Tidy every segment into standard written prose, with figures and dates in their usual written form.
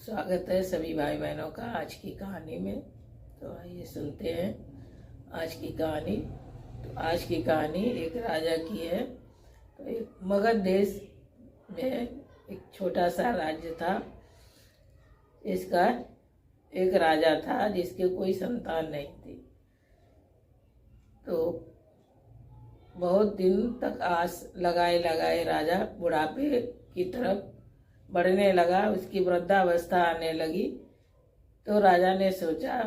स्वागत है सभी भाई बहनों का आज की कहानी में। तो आइए सुनते हैं आज की कहानी। तो आज की कहानी एक राजा की है। तो एक मगध देश में एक छोटा सा राज्य था। इसका एक राजा था जिसके कोई संतान नहीं थी। तो बहुत दिन तक आस लगाए लगाए राजा बुढ़ापे की तरफ बढ़ने लगा। उसकी वृद्धावस्था आने लगी। तो राजा ने सोचा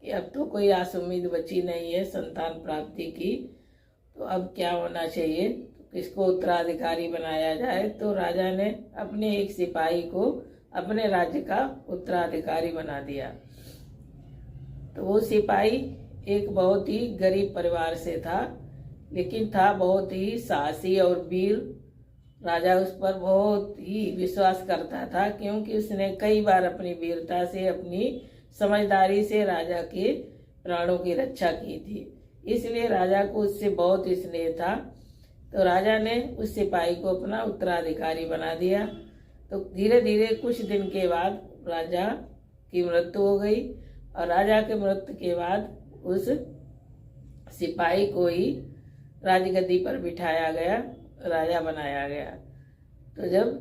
कि अब तो कोई आस उम्मीद बची नहीं है संतान प्राप्ति की। तो अब क्या होना चाहिए, तो किसको उत्तराधिकारी बनाया जाए। तो राजा ने अपने एक सिपाही को अपने राज्य का उत्तराधिकारी बना दिया। तो वो सिपाही एक बहुत ही गरीब परिवार से था, लेकिन था बहुत ही साहसी और वीर। राजा उस पर बहुत ही विश्वास करता था, क्योंकि उसने कई बार अपनी वीरता से, अपनी समझदारी से राजा के प्राणों की रक्षा की थी। इसलिए राजा को उससे बहुत स्नेह था। तो राजा ने उस सिपाही को अपना उत्तराधिकारी बना दिया। तो धीरे धीरे कुछ दिन के बाद राजा की मृत्यु हो गई, और राजा के मृत्यु के बाद उस सिपाही को ही राजगद्दी पर बिठाया गया, राजा बनाया गया। तो जब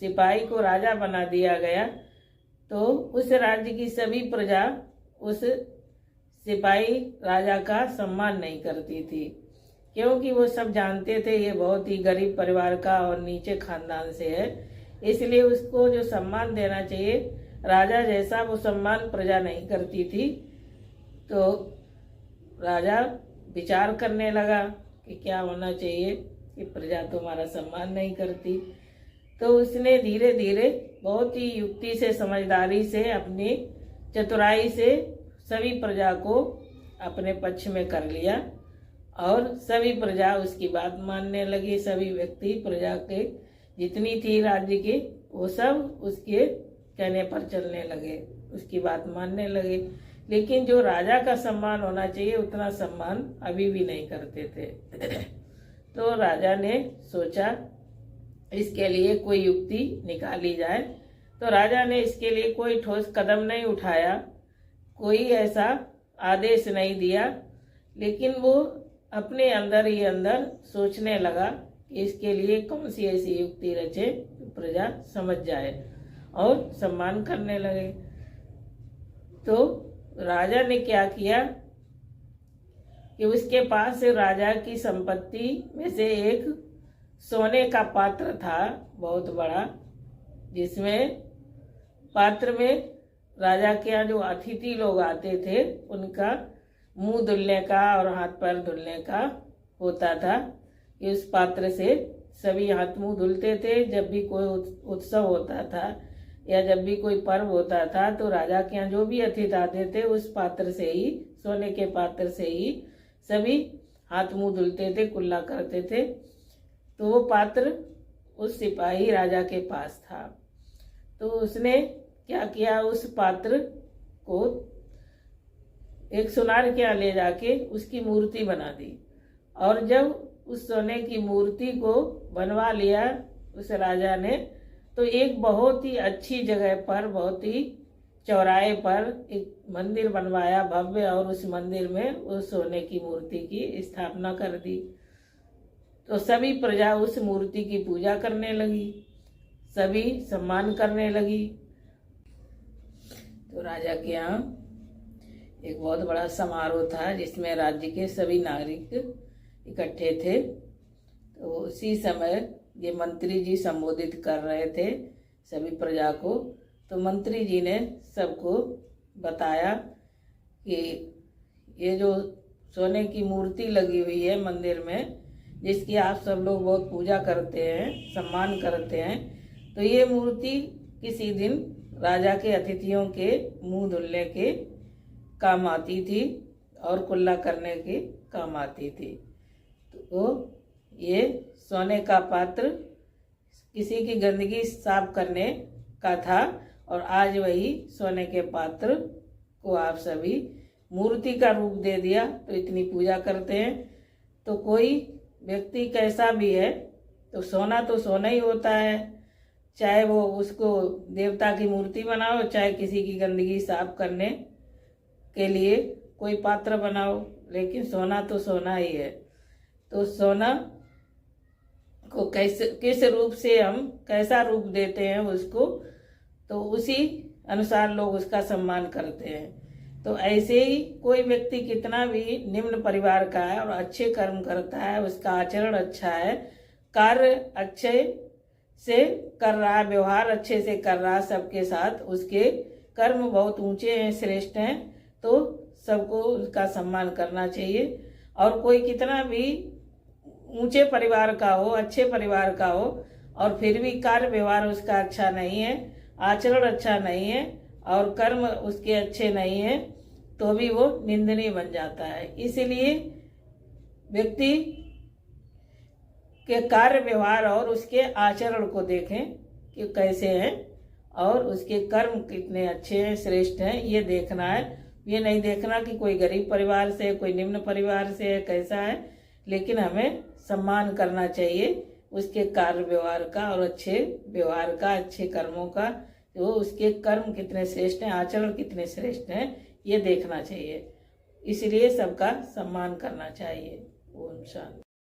सिपाही को राजा बना दिया गया तो उस राज्य की सभी प्रजा उस सिपाही राजा का सम्मान नहीं करती थी, क्योंकि वो सब जानते थे ये बहुत ही गरीब परिवार का और नीचे खानदान से है। इसलिए उसको जो सम्मान देना चाहिए राजा जैसा, वो सम्मान प्रजा नहीं करती थी। तो राजा विचार करने लगा कि क्या होना चाहिए कि प्रजा तो हमारा सम्मान नहीं करती। तो उसने धीरे धीरे बहुत ही युक्ति से, समझदारी से, अपनी चतुराई से सभी प्रजा को अपने पक्ष में कर लिया, और सभी प्रजा उसकी बात मानने लगी। सभी व्यक्ति प्रजा के जितनी थी राज्य की, वो सब उसके कहने पर चलने लगे, उसकी बात मानने लगे। लेकिन जो राजा का सम्मान होना चाहिए उतना सम्मान अभी भी नहीं करते थे। तो राजा ने सोचा इसके लिए कोई युक्ति निकाली जाए। तो राजा ने इसके लिए कोई ठोस कदम नहीं उठाया, कोई ऐसा आदेश नहीं दिया, लेकिन वो अपने अंदर ही अंदर सोचने लगा कि इसके लिए कौन सी ऐसी युक्ति रचे तो प्रजा समझ जाए और सम्मान करने लगे। तो राजा ने क्या किया कि उसके पास राजा की संपत्ति में से एक सोने का पात्र था बहुत बड़ा, जिसमें पात्र में राजा के यहाँ जो अतिथि लोग आते थे उनका मुंह धुलने का और हाथ पैर धुलने का होता था। कि उस पात्र से सभी हाथ मुंह धुलते थे। जब भी कोई उत्सव होता था या जब भी कोई पर्व होता था तो राजा के यहाँ जो भी अतिथि आते थे उस पात्र से ही, सोने के पात्र से ही सभी हाथ मुंह धुलते थे, कुल्ला करते थे। तो वो पात्र उस सिपाही राजा के पास था। तो उसने क्या किया, उस पात्र को एक सुनार के यहाँ ले जाके उसकी मूर्ति बना दी। और जब उस सोने की मूर्ति को बनवा लिया उस राजा ने, तो एक बहुत ही अच्छी जगह पर, बहुत ही चौराहे पर एक मंदिर बनवाया भव्य, और उस मंदिर में उस सोने की मूर्ति की स्थापना कर दी। तो सभी प्रजा उस मूर्ति की पूजा करने लगी, सभी सम्मान करने लगी। तो राजा के यहाँ एक बहुत बड़ा समारोह था जिसमें राज्य के सभी नागरिक इकट्ठे थे। तो उसी समय ये मंत्री जी संबोधित कर रहे थे सभी प्रजा को। तो मंत्री जी ने सबको बताया कि ये जो सोने की मूर्ति लगी हुई है मंदिर में, जिसकी आप सब लोग बहुत पूजा करते हैं, सम्मान करते हैं, तो ये मूर्ति किसी दिन राजा के अतिथियों के मुंह धुलने के काम आती थी और कुल्ला करने के काम आती थी। तो ये सोने का पात्र किसी की गंदगी साफ करने का था, और आज वही सोने के पात्र को आप सभी मूर्ति का रूप दे दिया, तो इतनी पूजा करते हैं। तो कोई व्यक्ति कैसा भी है तो सोना ही होता है, चाहे वो उसको देवता की मूर्ति बनाओ, चाहे किसी की गंदगी साफ करने के लिए कोई पात्र बनाओ, लेकिन सोना तो सोना ही है। तो सोना को कैसे, किस रूप से हम कैसा रूप देते हैं उसको, तो उसी अनुसार लोग उसका सम्मान करते हैं। तो ऐसे ही कोई व्यक्ति कितना भी निम्न परिवार का है और अच्छे कर्म करता है, उसका आचरण अच्छा है, कार्य अच्छे से कर रहा है, व्यवहार अच्छे से कर रहा है सबके साथ, उसके कर्म बहुत ऊंचे हैं, श्रेष्ठ हैं, तो सबको उसका सम्मान करना चाहिए। और कोई कितना भी ऊंचे परिवार का हो, अच्छे परिवार का हो, और फिर भी कार्य व्यवहार उसका अच्छा नहीं है, आचरण अच्छा नहीं है और कर्म उसके अच्छे नहीं है, तो भी वो निंदनीय बन जाता है। इसलिए व्यक्ति के कार्य व्यवहार और उसके आचरण को देखें कि कैसे हैं और उसके कर्म कितने अच्छे हैं, श्रेष्ठ हैं, ये देखना है। ये नहीं देखना कि कोई गरीब परिवार से, कोई निम्न परिवार से है, कैसा है, लेकिन हमें सम्मान करना चाहिए उसके कार्य व्यवहार का और अच्छे व्यवहार का, अच्छे कर्मों का, वो उसके कर्म कितने श्रेष्ठ हैं, आचरण कितने श्रेष्ठ हैं, ये देखना चाहिए। इसलिए सबका सम्मान करना चाहिए। ओम शांति।